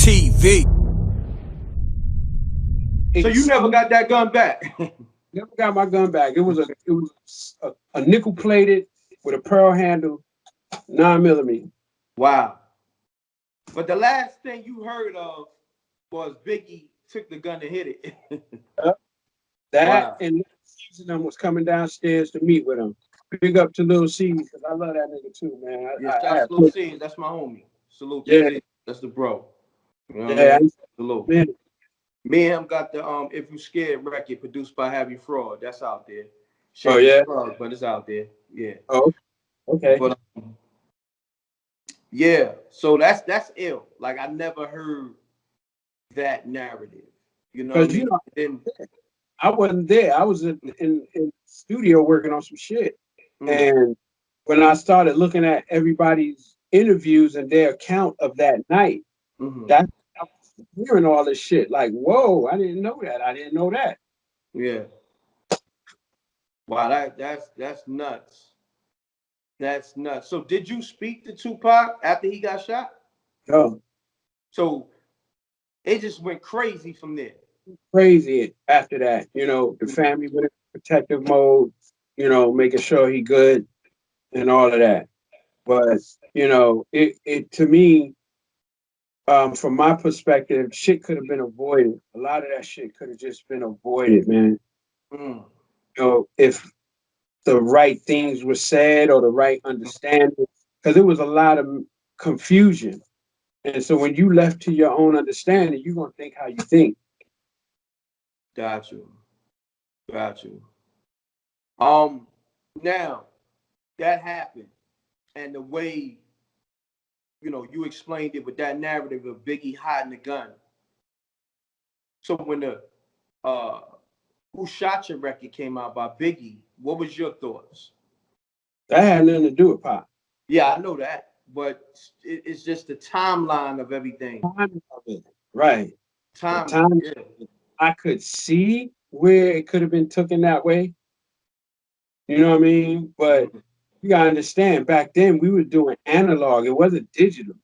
MRecktv. So you never got that gun back? Never got my gun back. It was a nickel plated with a pearl handle, 9mm. Wow. But the last thing you heard of was Biggie took the gun and hit it. That Wow. and them was coming downstairs to meet with him. Big up to Lil C because I love that nigga too, man. Yes, that's Lil C. That's my homie. Salute to Yeah. C. That's the bro. You know what Yeah, I mean? Salute. man. Me and him got the If You Scared record produced by Heavy Fraud. That's out there. Oh yeah. Fraud, but it's out there. Yeah. Oh, okay. But yeah, so that's ill. Like I never heard that narrative. You know what I mean? You know, I wasn't there. I was in the studio working on some shit. And when I started looking at everybody's interviews and their account of that night, that I was hearing all this shit. Like, whoa, I didn't know that. I didn't know that. Yeah. Wow, that's nuts. That's nuts. So did you speak to Tupac after he got shot? No. So it just went crazy from there. Crazy after that. You know, the family went in protective mode, you know, making sure he good and all of that. But, you know, it to me, from my perspective, shit could have been avoided. A lot of that shit could have just been avoided, man. You know, if the right things were said or the right understanding, because it was a lot of confusion. And so when you left to your own understanding, you're gonna think how you think. Got you. Now that happened, and the way you explained it with that narrative of Biggie hiding the gun. So when the Who Shot Your record came out by Biggie, what was your thoughts? That had nothing to do with Pop. Yeah, I know that, but it's just the timeline of everything. Timing of it. Right. Time. Yeah. I could see where it could have been taken that way. You know what I mean? But you gotta understand, back then we were doing analog. It wasn't digital.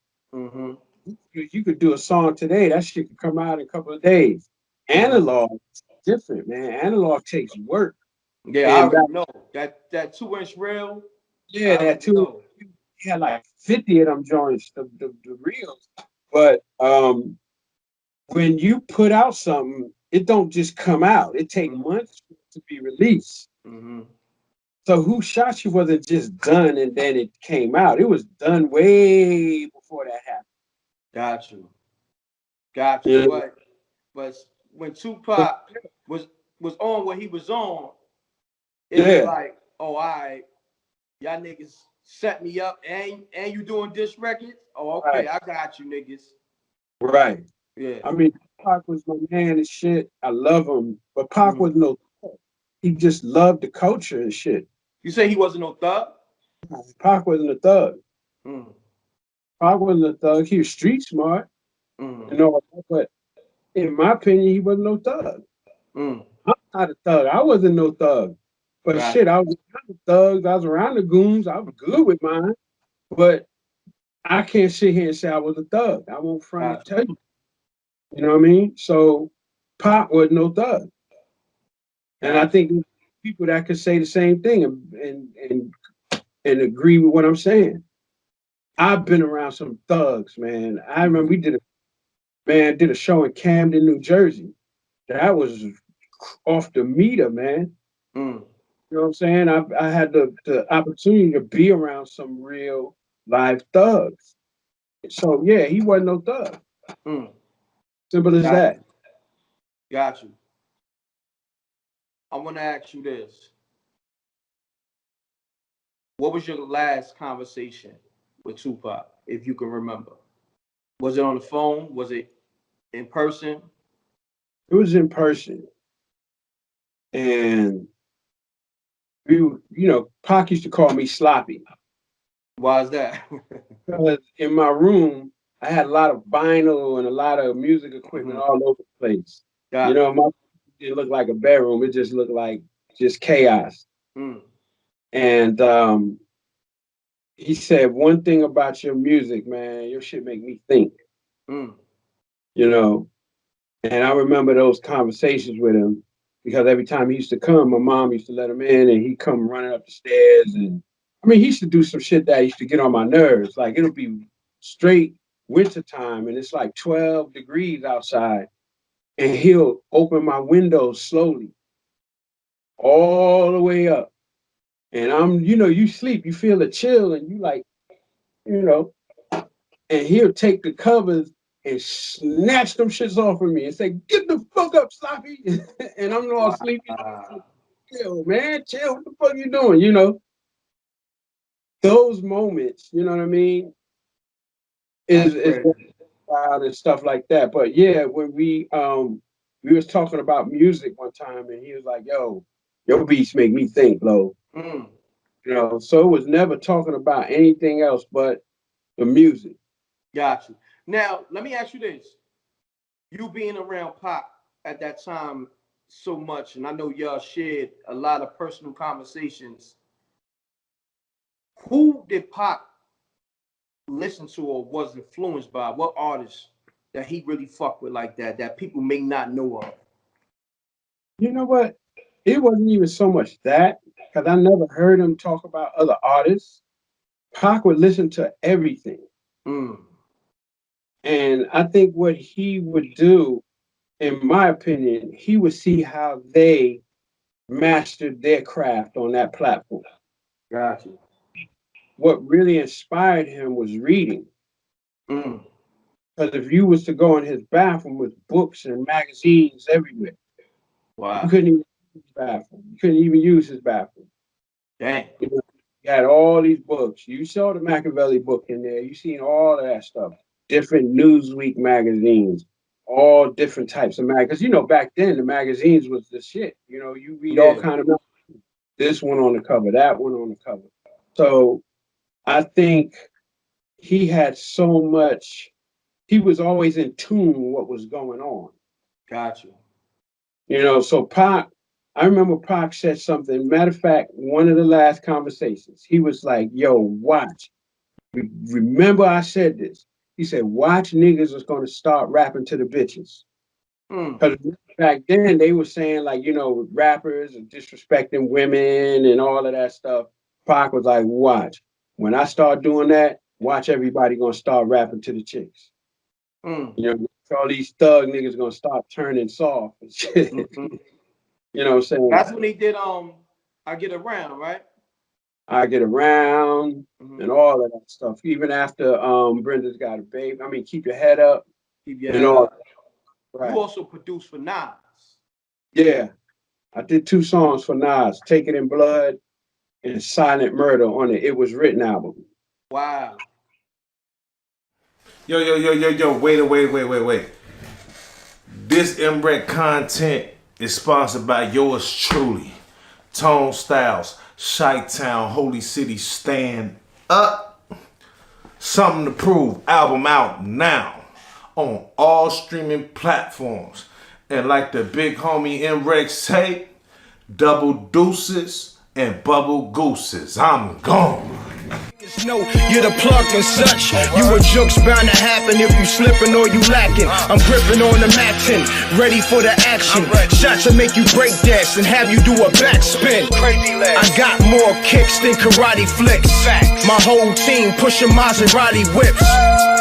You could do a song today, that shit could come out in a couple of days. Analog is different, man. Analog takes work. Yeah, I already know. That 2-inch reel. Yeah, that 2. You had like 50 of them joints, the reels. But when you put out something, it don't just come out. It takes months to be released. So Who Shot You wasn't just done and then it came out. It was done way before that happened. Got you. Yeah. But when Tupac was on what he was on, it was like, oh, all right, y'all niggas set me up and you doing diss records? Oh, okay, I got you niggas. Right. Yeah. I mean, Pac was my man and shit. I love him. But Pac was no thug. He just loved the culture and shit. You say he wasn't no thug? Pac wasn't a thug. Pac wasn't a thug. He was street smart. You know, but in my opinion, he wasn't no thug. I'm not a thug. I wasn't no thug. But shit, I was around the thugs. I was around the goons. I was good with mine. But I can't sit here and say I was a thug. I won't front and tell you. You know what I mean? So Pac wasn't no thug. And I think people that could say the same thing and agree with what I'm saying. I've been around some thugs, man. I remember we did a show in Camden, New Jersey. That was off the meter, man. You know what I'm saying? I had the opportunity to be around some real live thugs. So yeah, he wasn't no thug. Simple as that. Got you. I want to ask you this. What was your last conversation with Tupac, if you can remember? Was it on the phone? Was it in person? It was in person. And Pac used to call me sloppy. Why is that? Because in my room, I had a lot of vinyl and a lot of music equipment all over the place. You know, my didn't look like a bedroom. It just looked like just chaos. And he said, one thing about your music, man, your shit make me think. you know. And I remember those conversations with him because every time he used to come, my mom used to let him in and he'd come running up the stairs. And I mean, he used to do some shit that used to get on my nerves. Like it'll be straight wintertime and it's like 12 degrees outside. And he'll open my windows slowly all the way up. And I'm, you sleep, you feel a chill and you like, you know, and he'll take the covers and snatch them shits off of me and say, "Get the fuck up, Sloppy." And I'm all sleepy. Chill, man, chill. What the fuck you doing? Those moments, you know what I mean, is wild and stuff like that. But yeah, when we was talking about music one time and he was like, "Yo, your beats make me think, Lo." So it was never talking about anything else but the music. Gotcha. Now, let me ask you this. You being around Pac at that time so much, and I know y'all shared a lot of personal conversations. Who did Pac listen to or was influenced by? What artists that he really fucked with like that people may not know of? You know what? It wasn't even so much that, because I never heard him talk about other artists. Pac would listen to everything. And I think what he would do, in my opinion, he would see how they mastered their craft on that platform. Gotcha. What really inspired him was reading. Because if you was to go in his bathroom with books and magazines everywhere, wow, you couldn't even use his bathroom. You couldn't even use his bathroom. Dang. He had all these books. You saw the Machiavelli book in there. You seen all of that stuff. Different Newsweek magazines, all different types of magazines. Because, back then the magazines was the shit. You read all kind of magazines. This one on the cover, that one on the cover. So I think he had so much, he was always in tune with what was going on. Gotcha. So Pac, I remember Pac said something. Matter of fact, one of the last conversations, he was like, "Yo, watch. Remember I said this." He said, "Watch niggas is going to start rapping to the bitches." Because back then they were saying like, rappers are disrespecting women and all of that stuff. Pac was like, "Watch. When I start doing that, watch everybody going to start rapping to the chicks." All these thug niggas going to start turning soft and shit. You know what I'm saying? That's when he did I Get Around, right? I Get Around and all of that stuff. Even after Brenda's Got a Baby. I mean, Keep Your Head Up. Keep your head up. Right. You also produced for Nas. Yeah. I did 2 songs for Nas, Take It in Blood and Silent Murder on the It Was Written album. Wow. Yo, wait. This MReck content is sponsored by yours truly. Tone Styles, Chi-Town, Holy City, Stand Up. Something to Prove, album out now on all streaming platforms. And like the big homie M.Reck say, double deuces and bubble gooses. I'm gone. No, you're the plug and such. You a joke's bound to happen if you slipping or you lacking. I'm gripping on the matching, ready for the action. Shots to make you break dance and have you do a backspin. I got more kicks than karate flicks. My whole team pushing Maserati whips.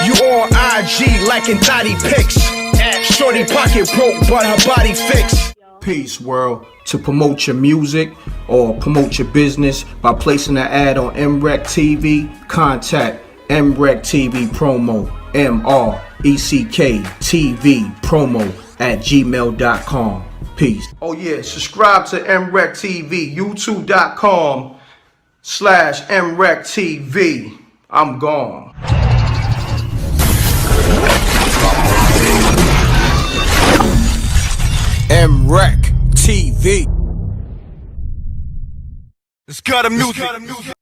You on IG liking thotty pics. Shorty pocket broke, but her body fixed. Peace, world. To promote your music or promote your business by placing an ad on MRecktv, contact MRecktv promo, MRecktv promo @gmail.com. Peace. Oh yeah, subscribe to MRecktv, youtube.com/MRecktv. I'm gone. MRecktv. It's got a music.